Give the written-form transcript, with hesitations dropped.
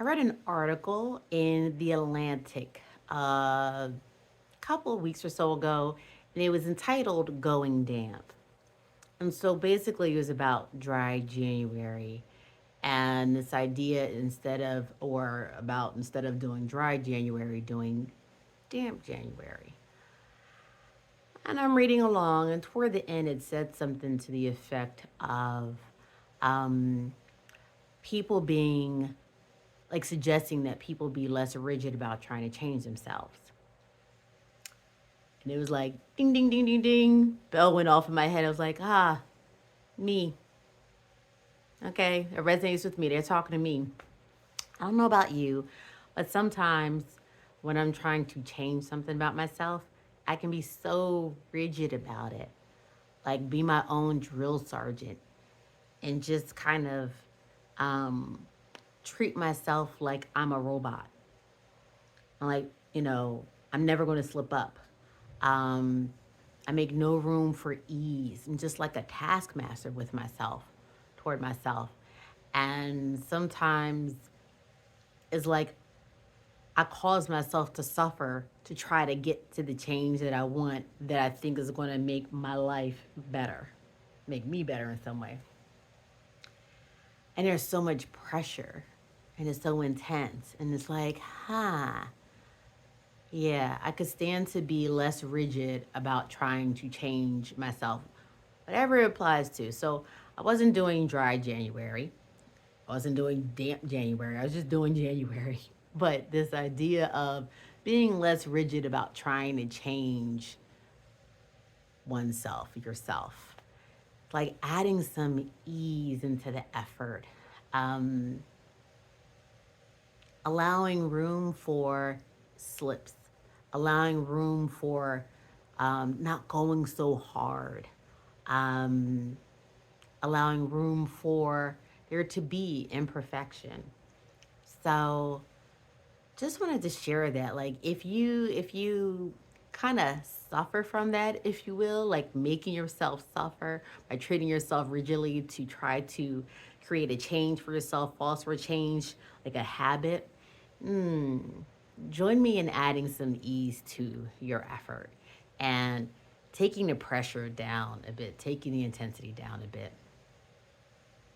I read an article in The Atlantic a couple of weeks or so ago, and it was entitled Going Damp. And so basically, it was about dry January and this idea instead of doing dry January, doing damp January. And I'm reading along, and toward the end, it said something to the effect of um, people being like suggesting that people be less rigid about trying to change themselves. And it was like ding, ding, ding, ding, ding. Bell went off in my head. I was like, me. Okay, it resonates with me. They're talking to me. I don't know about you, but sometimes when I'm trying to change something about myself, I can be so rigid about it. Like be my own drill sergeant and just kind of um, treat myself like I'm a robot. I'm like, I'm never going to slip up. Um, I make no room for ease. I'm just like a taskmaster with myself, toward myself. And sometimes it's like I cause myself to suffer to try to get to the change that I want, that I think is going to make my life better, make me better in some way. And there's so much pressure and it's so intense. And it's like, yeah, I could stand to be less rigid about trying to change myself, whatever it applies to. So I wasn't doing dry January. I wasn't doing damp January. I was just doing January. But this idea of being less rigid about trying to change oneself, yourself, like adding some ease into the effort, um, allowing room for slips, allowing room for not going so hard, um, allowing room for there to be imperfection. So just wanted to share that. Like if you kind of suffer from that, if you will, like making yourself suffer by treating yourself rigidly to try to create a change for yourself, foster a change, like a habit, mm, join me in adding some ease to your effort and taking the pressure down a bit, taking the intensity down a bit.